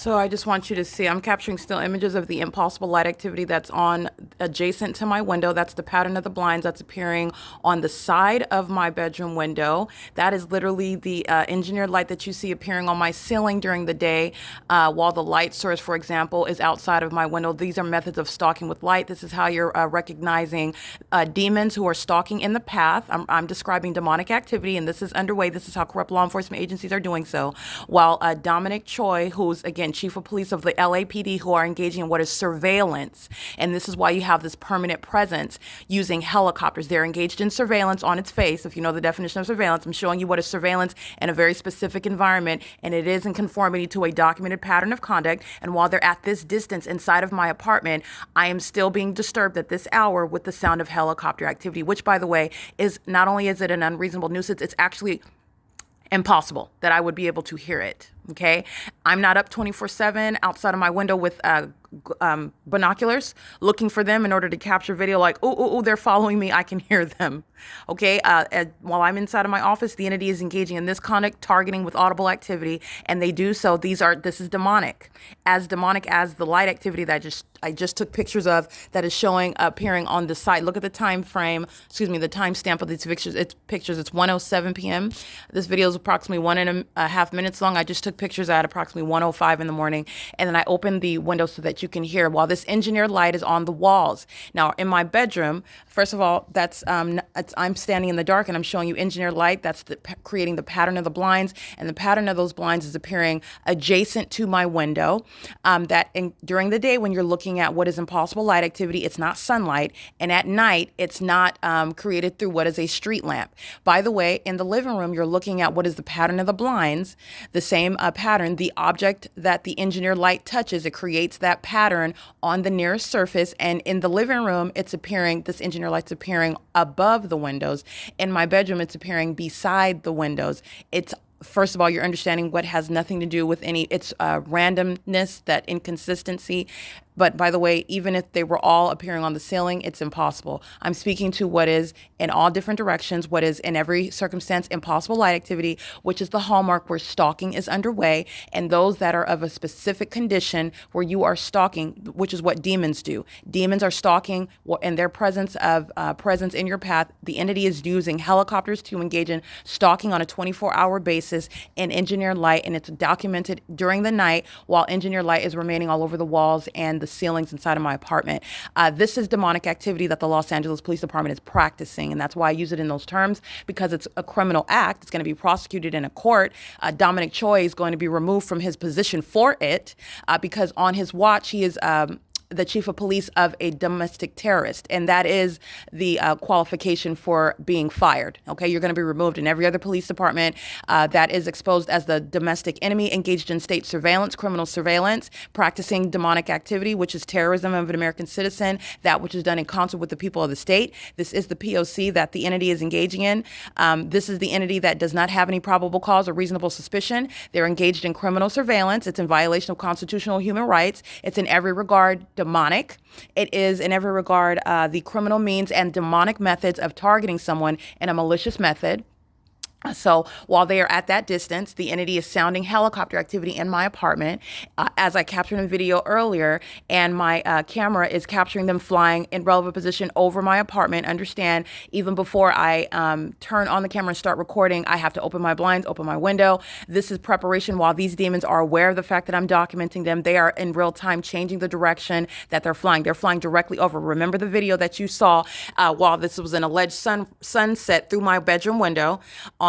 So I just want you to see, I'm capturing still images of the impossible light activity that's on adjacent to my window. That's the pattern of the blinds that's appearing on the side of my bedroom window. That is literally the engineered light that you see appearing on my ceiling during the day, while the light source, for example, is outside of my window. These are methods of stalking with light. This is how you're recognizing demons who are stalking in the path. I'm describing demonic activity, and this is underway. This is how corrupt law enforcement agencies are doing so. While Dominic Choi, who's, again, chief of police of the LAPD, who are engaging in what is surveillance. And this is why you have this permanent presence using helicopters. They're engaged in surveillance on its face. If you know the definition of surveillance, I'm showing you what is surveillance in a very specific environment, and it is in conformity to a documented pattern of conduct. And while they're at this distance inside of my apartment, I am still being disturbed at this hour with the sound of helicopter activity, which, by the way, is not only is it an unreasonable nuisance, it's actually impossible that I would be able to hear it. Okay. I'm not up 24/7 outside of my window with binoculars looking for them in order to capture video like, oh, they're following me. I can hear them. Okay. While I'm inside of my office, the entity is engaging in this conduct, targeting with audible activity, and they do so. This is demonic as the light activity that I just took pictures of that is appearing on the site. Look at the time frame, the timestamp of these pictures. It's 1:07 p.m. This video is approximately 1.5 minutes long. I just took pictures at approximately 1:05 in the morning, and then I opened the window so that you can hear while this engineered light is on the walls. Now, in my bedroom, first of all, I'm standing in the dark and I'm showing you engineered light. That's creating the pattern of the blinds, and the pattern of those blinds is appearing adjacent to my window. During the day, when you're looking at what is impossible light activity, it's not sunlight, and at night, it's not created through what is a street lamp. By the way, in the living room, you're looking at what is the pattern of the blinds, the same pattern, the object that the engineered light touches, it creates that pattern on the nearest surface. And in the living room, this engineered light's appearing above the windows. In my bedroom, it's appearing beside the windows. First of all, you're understanding what has nothing to do with it's randomness, that inconsistency. But by the way, even if they were all appearing on the ceiling, it's impossible. I'm speaking to what is in all different directions, what is in every circumstance impossible light activity, which is the hallmark where stalking is underway, and those that are of a specific condition where you are stalking, which is what demons do. Demons are stalking in their presence in your path. The entity is using helicopters to engage in stalking on a 24-hour basis in engineered light, and it's documented during the night while engineered light is remaining all over the walls and the ceilings inside of my apartment. This is demonic activity that the Los Angeles Police Department is practicing, and that's why I use it in those terms, because it's a criminal act. It's going to be prosecuted in a court. Dominic Choi is going to be removed from his position for it because on his watch, he is the chief of police of a domestic terrorist, and that is the qualification for being fired. Okay, you're going to be removed in every other police department that is exposed as the domestic enemy, engaged in state surveillance, criminal surveillance, practicing demonic activity, which is terrorism of an American citizen, that which is done in concert with the people of the state. This is the P.O.C. that the entity is engaging in. This is the entity that does not have any probable cause or reasonable suspicion. They're engaged in criminal surveillance. It's in violation of constitutional human rights. It's in every regard demonic. It is in every regard the criminal means and demonic methods of targeting someone in a malicious method. So while they are at that distance, the entity is sounding helicopter activity in my apartment, as I captured in video earlier, and my camera is capturing them flying in relevant position over my apartment. Understand, even before I turn on the camera and start recording, I have to open my blinds, open my window. This is preparation while these demons are aware of the fact that I'm documenting them. They are in real time changing the direction that they're flying. They're flying directly over. Remember the video that you saw while this was an alleged sunset through my bedroom window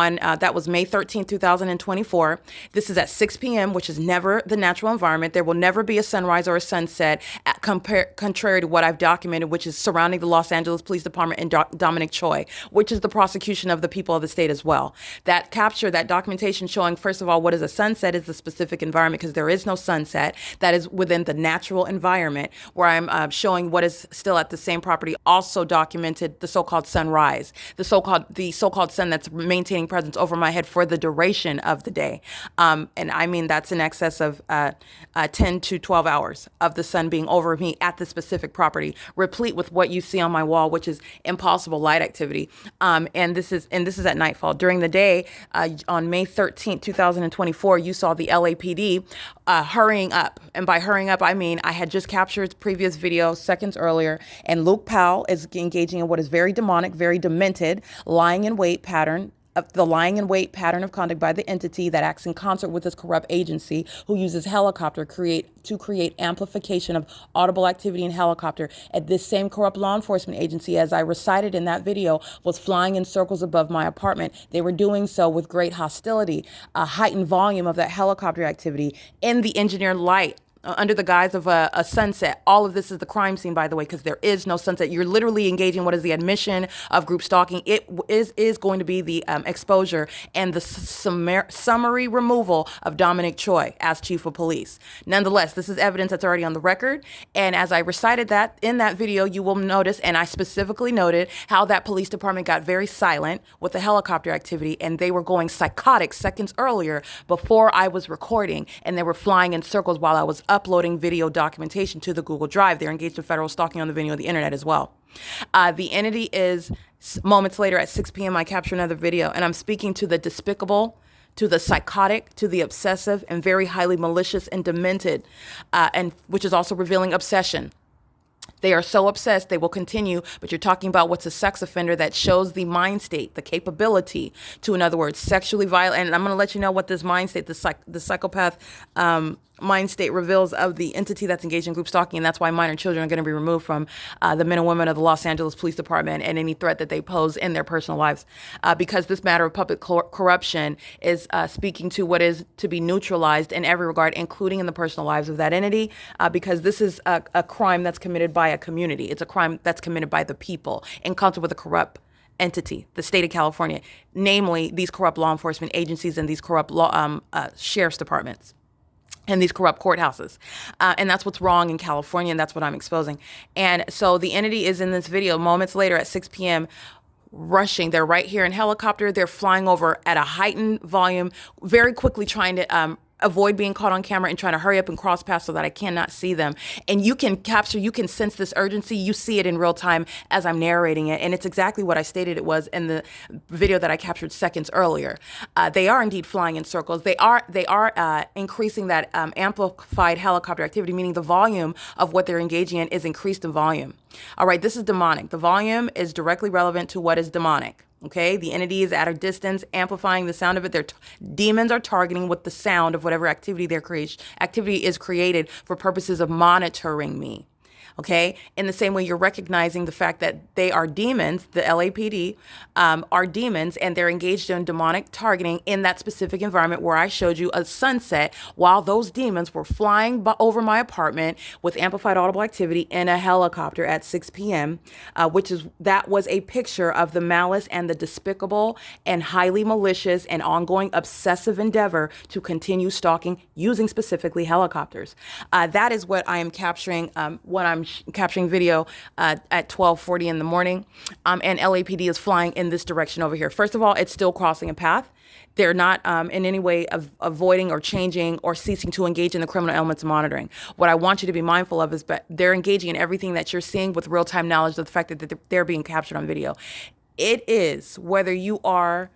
that was May 13, 2024. This is at 6 p.m., which is never the natural environment. There will never be a sunrise or a sunset, contrary to what I've documented, which is surrounding the Los Angeles Police Department and Dominic Choi, which is the prosecution of the people of the state as well. That documentation showing, first of all, what is a sunset is the specific environment, because there is no sunset. That is within the natural environment, where I'm showing what is still at the same property, also documented the so-called sunrise, the so-called sun that's maintaining presence over my head for the duration of the day. And I mean, that's in excess of 10 to 12 hours of the sun being over me at the specific property, replete with what you see on my wall, which is impossible light activity. And this is at nightfall. During the day, on May 13th, 2024, you saw the LAPD hurrying up. And by hurrying up, I mean I had just captured previous video seconds earlier, and Luke Powell is engaging in what is very demonic, very demented, lying in wait pattern. The lying in wait pattern of conduct by the entity that acts in concert with this corrupt agency, who uses helicopter to create amplification of audible activity in helicopter. At this same corrupt law enforcement agency, as I recited in that video, was flying in circles above my apartment. They were doing so with great hostility, a heightened volume of that helicopter activity in the engineered light, under the guise of a sunset. All of this is the crime scene, by the way, because there is no sunset. You're literally engaging what is the admission of group stalking. It is going to be the exposure and the summary removal of Dominic Choi as chief of police. Nonetheless, this is evidence that's already on the record. And as I recited that in that video, you will notice, and I specifically noted, how that police department got very silent with the helicopter activity, and they were going psychotic seconds earlier before I was recording, and they were flying in circles while I was uploading video documentation to the Google Drive. They're engaged in federal stalking on the video of the internet as well. The entity is, moments later at 6 p.m., I capture another video, and I'm speaking to the despicable, to the psychotic, to the obsessive, and very highly malicious and demented, and which is also revealing obsession. They are so obsessed, they will continue, but you're talking about what's a sex offender that shows the mind state, the capability to, in other words, sexually violent. And I'm going to let you know what this mind state, the psychopath mind state reveals of the entity that's engaged in group stalking, and that's why minor children are going to be removed from the men and women of the Los Angeles Police Department and any threat that they pose in their personal lives, because this matter of public corruption is speaking to what is to be neutralized in every regard, including in the personal lives of that entity, because this is a crime that's committed by a community. It's a crime that's committed by the people in concert with a corrupt entity, the state of California, namely these corrupt law enforcement agencies and these corrupt sheriff's departments and these corrupt courthouses. And that's what's wrong in California, and that's what I'm exposing. And so the entity is in this video moments later at 6 p.m. rushing. They're right here in helicopter. They're flying over at a heightened volume, very quickly trying to avoid being caught on camera and trying to hurry up and cross paths so that I cannot see them. And you can sense this urgency. You see it in real time as I'm narrating it. And it's exactly what I stated it was in the video that I captured seconds earlier. They are indeed flying in circles. They are increasing that amplified helicopter activity, meaning the volume of what they're engaging in is increased in volume. All right, this is demonic. The volume is directly relevant to what is demonic. Okay, the entity is at a distance, amplifying the sound of it. Their demons are targeting with the sound of whatever activity activity is created for purposes of monitoring me. Okay, in the same way you're recognizing the fact that they are demons, the LAPD are demons, and they're engaged in demonic targeting in that specific environment where I showed you a sunset while those demons were flying over my apartment with amplified audible activity in a helicopter at 6 p.m., that was a picture of the malice and the despicable and highly malicious and ongoing obsessive endeavor to continue stalking using specifically helicopters. That is what I am capturing when I'm capturing video at 12:40 in the morning, and LAPD is flying in this direction over here. First of all, it's still crossing a path. They're not in any way avoiding or changing or ceasing to engage in the criminal elements of monitoring. What I want you to be mindful of is that they're engaging in everything that you're seeing with real-time knowledge of the fact that they're being captured on video. It is whether you are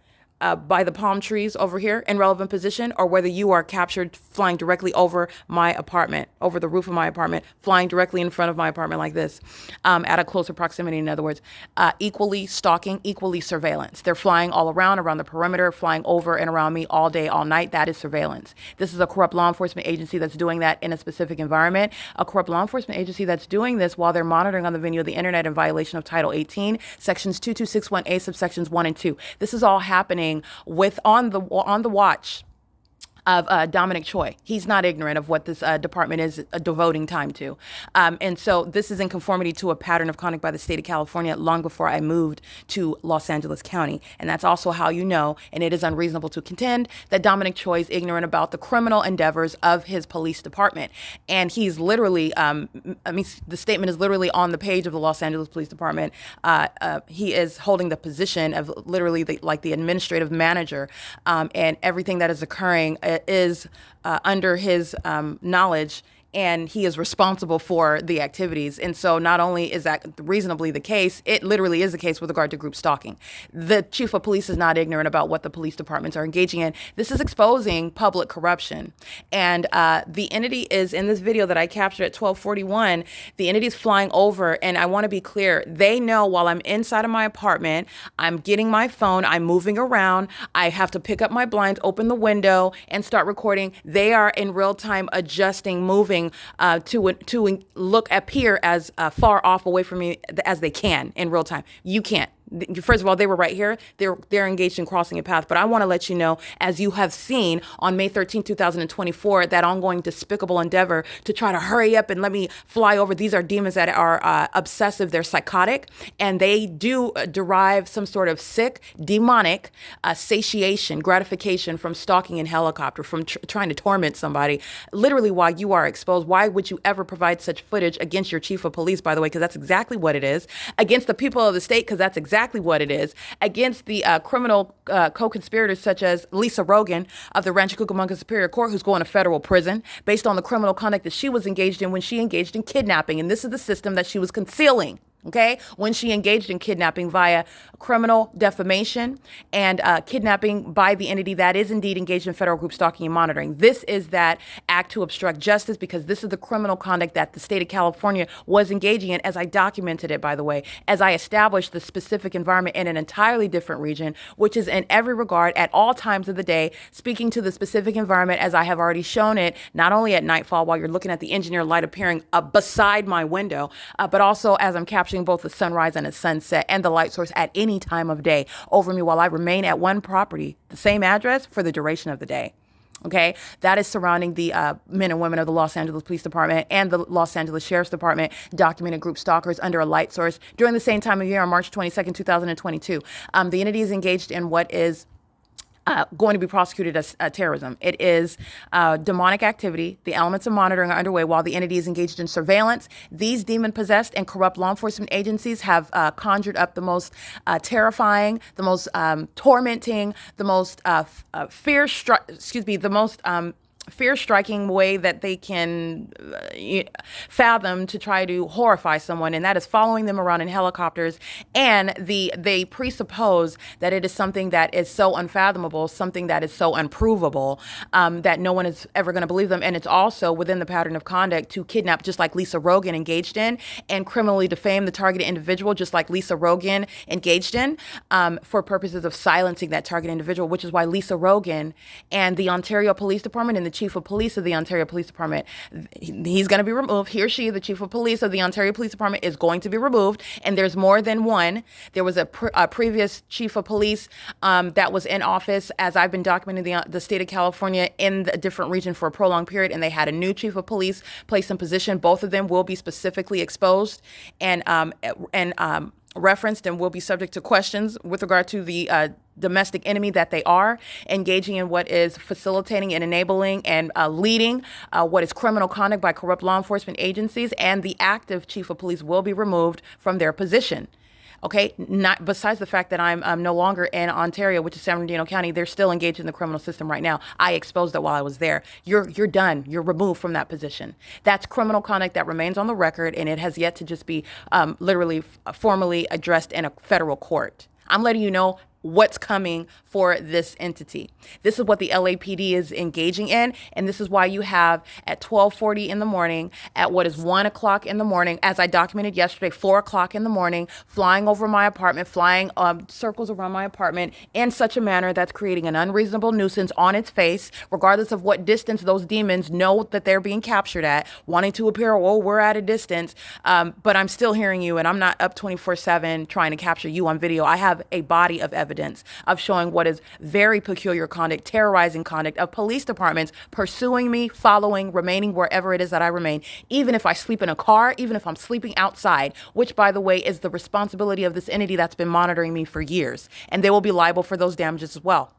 by the palm trees over here in relevant position, or whether you are captured flying directly over my apartment, over the roof of my apartment, flying directly in front of my apartment like this, at a closer proximity, in other words, equally stalking, equally surveillance. They're flying all around the perimeter, flying over and around me all day, all night. That is surveillance. This is a corrupt law enforcement agency that's doing that in a specific environment, a corrupt law enforcement agency that's doing this while they're monitoring on the video of the internet in violation of Title 18, Sections 2261A, subsections 1 and 2. This is all happening with on the watch of Dominic Choi. He's not ignorant of what this department is devoting time to. And so this is in conformity to a pattern of conduct by the state of California long before I moved to Los Angeles County. And that's also how you know, and it is unreasonable to contend, that Dominic Choi is ignorant about the criminal endeavors of his police department. And he's literally, the statement is literally on the page of the Los Angeles Police Department. He is holding the position of literally like the administrative manager, and everything that is occurring is under his knowledge, and he is responsible for the activities. And so not only is that reasonably the case, it literally is the case with regard to group stalking. The chief of police is not ignorant about what the police departments are engaging in. This is exposing public corruption. And the entity is, in this video that I captured at 12:41, the entity is flying over, and I want to be clear, they know while I'm inside of my apartment, I'm getting my phone, I'm moving around, I have to pick up my blinds, open the window, and start recording. They are in real time adjusting, moving, to appear as far off away from me as they can in real time. You can't. First of all, they were right here. They're engaged in crossing a path. But I want to let you know, as you have seen on May 13, 2024, that ongoing despicable endeavor to try to hurry up and let me fly over. These are demons that are obsessive. They're psychotic, and they do derive some sort of sick, demonic satiation, gratification from stalking in helicopter, from trying to torment somebody, literally while you are exposed. Why would you ever provide such footage against your chief of police, by the way, because that's exactly what it is, against the people of the state, because that's exactly what it is, against the criminal co-conspirators such as Lisa Rogan of the Rancho Cucamonga Superior Court, who's going to federal prison based on the criminal conduct that she was engaged in when she engaged in kidnapping. And this is the system that she was concealing. Okay, when she engaged in kidnapping via criminal defamation and kidnapping by the entity that is indeed engaged in federal group stalking and monitoring. This is that act to obstruct justice, because this is the criminal conduct that the state of California was engaging in, as I documented it, by the way, as I established the specific environment in an entirely different region, which is in every regard at all times of the day, speaking to the specific environment as I have already shown it, not only at nightfall while you're looking at the engineer light appearing beside my window, but also as I'm capturing both the sunrise and a sunset and the light source at any time of day over me while I remain at one property, the same address, for the duration of the day. Okay, that is surrounding the men and women of the Los Angeles Police Department and the Los Angeles Sheriff's Department documented group stalkers under a light source during the same time of year on March 22nd, 2022. The entity is engaged in what is going to be prosecuted as terrorism. It is demonic activity. The elements of monitoring are underway while the entity is engaged in surveillance. These demon-possessed and corrupt law enforcement agencies have conjured up the most terrifying, the most tormenting, the most fear-striking way that they can fathom to try to horrify someone, and that is following them around in helicopters. And they presuppose that it is something that is so unfathomable, something that is so unprovable, that no one is ever going to believe them. And it's also within the pattern of conduct to kidnap, just like Lisa Rogan engaged in, and criminally defame the targeted individual, just like Lisa Rogan engaged in, for purposes of silencing that targeted individual, which is why Lisa Rogan and the Ontario Police Department and the chief of police of the Ontario Police Department, he's going to be removed. He or she, the chief of police of the Ontario Police Department, is going to be removed. And there's more than one. There was a previous chief of police that was in office, as I've been documenting the state of California, in a different region for a prolonged period, and they had a new chief of police placed in position. Both of them will be specifically exposed and referenced and will be subject to questions with regard to the domestic enemy that they are, engaging in what is facilitating and enabling and leading what is criminal conduct by corrupt law enforcement agencies, and the active chief of police will be removed from their position. Okay, not besides the fact that I'm no longer in Ontario, which is San Bernardino County, they're still engaged in the criminal system right now. I exposed it while I was there. You're done. You're removed from that position. That's criminal conduct that remains on the record, and it has yet to just be literally formally addressed in a federal court. I'm letting you know what's coming for this entity. This is what the LAPD is engaging in, and this is why you have at 12:40 in the morning, at what is 1 o'clock in the morning, as I documented yesterday, 4 o'clock in the morning, flying over my apartment, flying circles around my apartment in such a manner that's creating an unreasonable nuisance on its face, regardless of what distance those demons know that they're being captured at, wanting to appear, oh, we're at a distance, but I'm still hearing you, and I'm not up 24/7 trying to capture you on video. I have a body of evidence evidence of showing what is very peculiar conduct, terrorizing conduct of police departments pursuing me, following, remaining wherever it is that I remain, even if I sleep in a car, even if I'm sleeping outside, which, by the way, is the responsibility of this entity that's been monitoring me for years. And they will be liable for those damages as well.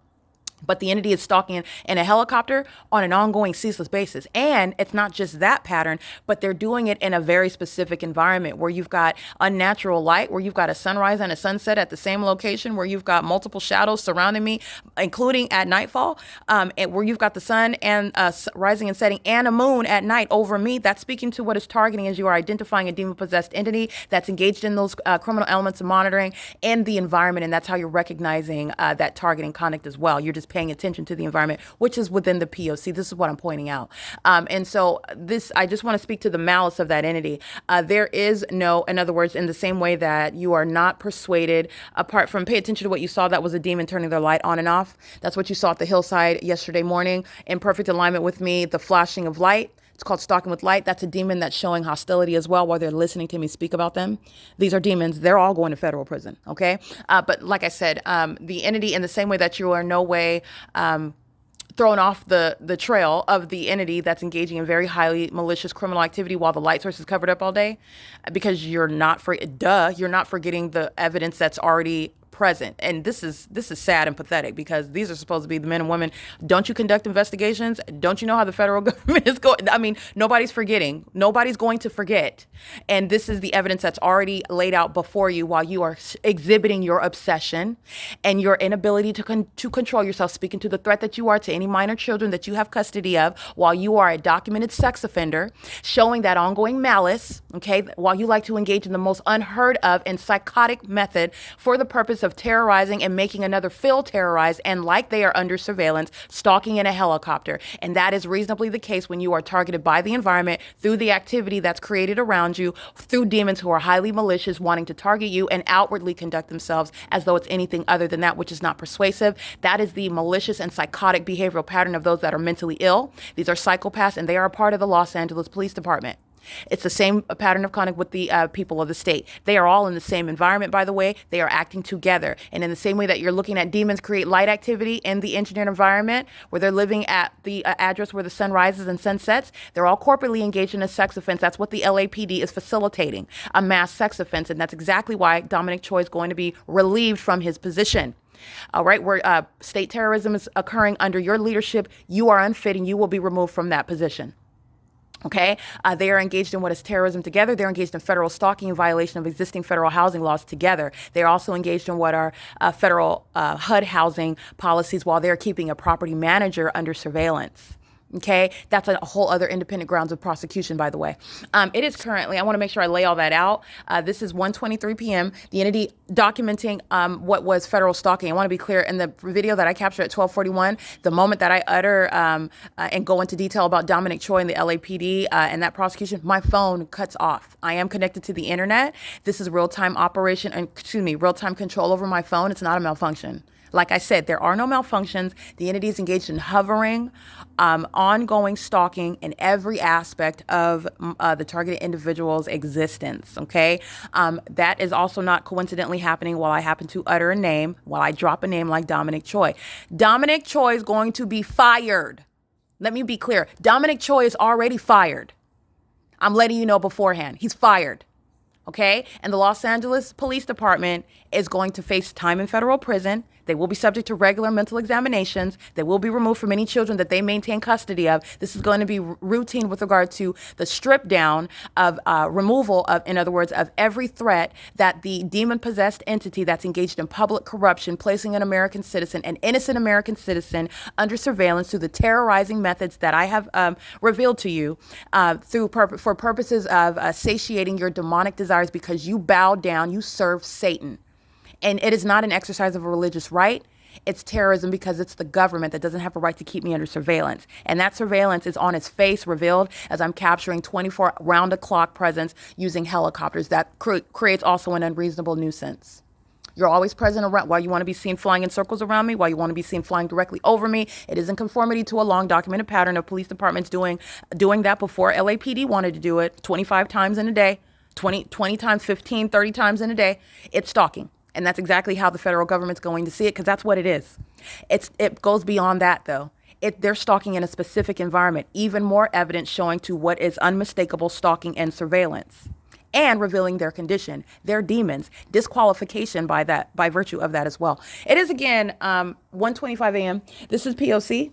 But the entity is stalking in a helicopter on an ongoing, ceaseless basis. And it's not just that pattern, but they're doing it in a very specific environment where you've got unnatural light, where you've got a sunrise and a sunset at the same location, where you've got multiple shadows surrounding me, including at nightfall, and where you've got the sun and rising and setting and a moon at night over me. That's speaking to what is targeting as you are identifying a demon-possessed entity that's engaged in those criminal elements of monitoring and the environment. And that's how you're recognizing that targeting conduct as well. You're just paying attention to the environment, which is within the P.O.C. This is what I'm pointing out. And so I just want to speak to the malice of that entity. There is no, in other words, in the same way that you are not persuaded, apart from pay attention to what you saw, that was a demon turning their light on and off. That's what you saw at the hillside yesterday morning, in perfect alignment with me, the flashing of light. It's called stalking with light. That's a demon that's showing hostility as well while they're listening to me speak about them. These are demons. They're all going to federal prison, okay? But like I said, the entity, in the same way that you are in no way thrown off the trail of the entity that's engaging in very highly malicious criminal activity while the light source is covered up all day, because you're not forgetting the evidence that's already present. And this is sad and pathetic, because these are supposed to be the men and women. Don't you conduct investigations? Don't you know how the federal government is going? I mean, nobody's forgetting. Nobody's going to forget. And this is the evidence that's already laid out before you while you are exhibiting your obsession and your inability to control yourself, speaking to the threat that you are to any minor children that you have custody of, while you are a documented sex offender, showing that ongoing malice, okay, while you like to engage in the most unheard of and psychotic method for the purpose of terrorizing and making another feel terrorized and like they are under surveillance, stalking in a helicopter. And that is reasonably the case when you are targeted by the environment through the activity that's created around you, through demons who are highly malicious, wanting to target you and outwardly conduct themselves as though it's anything other than that, which is not persuasive. That is the malicious and psychotic behavioral pattern of those that are mentally ill. These are psychopaths, and they are a part of the Los Angeles Police Department. It's the same pattern of conduct with the people of the state. They are all in the same environment, by the way. They are acting together. And in the same way that you're looking at demons create light activity in the engineered environment, where they're living at the address where the sun rises and sun sets, they're all corporately engaged in a sex offense. That's what the LAPD is facilitating, a mass sex offense. And that's exactly why Dominic Choi is going to be relieved from his position. All right, where state terrorism is occurring under your leadership, you are unfit and you will be removed from that position. Okay, they are engaged in what is terrorism together. They're engaged in federal stalking in violation of existing federal housing laws together. They're also engaged in what are federal HUD housing policies while they're keeping a property manager under surveillance. Okay, that's a whole other independent grounds of prosecution, by the way. It is currently, I want to make sure I lay all that out. This is 1:23 p.m. The entity documenting what was federal stalking. I want to be clear, in the video that I captured at 12:41, the moment that I utter and go into detail about Dominic Choi and the LAPD and that prosecution, my phone cuts off. I am connected to the internet. This is real-time real-time control over my phone. It's not a malfunction. Like I said, there are no malfunctions. The entity is engaged in hovering, ongoing stalking in every aspect of the targeted individual's existence, okay? That is also not coincidentally happening while I happen to utter a name, while I drop a name like Dominic Choi. Dominic Choi is going to be fired. Let me be clear. Dominic Choi is already fired. I'm letting you know beforehand. He's fired. Okay? And the Los Angeles Police Department is going to face time in federal prison. They will be subject to regular mental examinations. They will be removed from any children that they maintain custody of. This is going to be routine with regard to the strip down of removal of, in other words, of every threat that the demon-possessed entity that's engaged in public corruption, placing an innocent American citizen under surveillance through the terrorizing methods that I have revealed to you for purposes of satiating your demonic desires, because you bow down, you serve Satan. And it is not an exercise of a religious right. It's terrorism, because it's the government that doesn't have a right to keep me under surveillance. And that surveillance is on its face revealed as I'm capturing 24 round-the-clock presence using helicopters. That creates also an unreasonable nuisance. You're always present around while you want to be seen flying in circles around me, while you want to be seen flying directly over me. It is in conformity to a long documented pattern of police departments doing that before LAPD wanted to do it 25 times in a day, 20 times, 15, 30 times in a day. It's stalking. And that's exactly how the federal government's going to see it, because that's what it is. It goes beyond that, though. They're stalking in a specific environment, even more evidence showing to what is unmistakable stalking and surveillance, and revealing their condition, their demons, disqualification by virtue of that as well. It is again 1:25 a.m. This is P.O.C.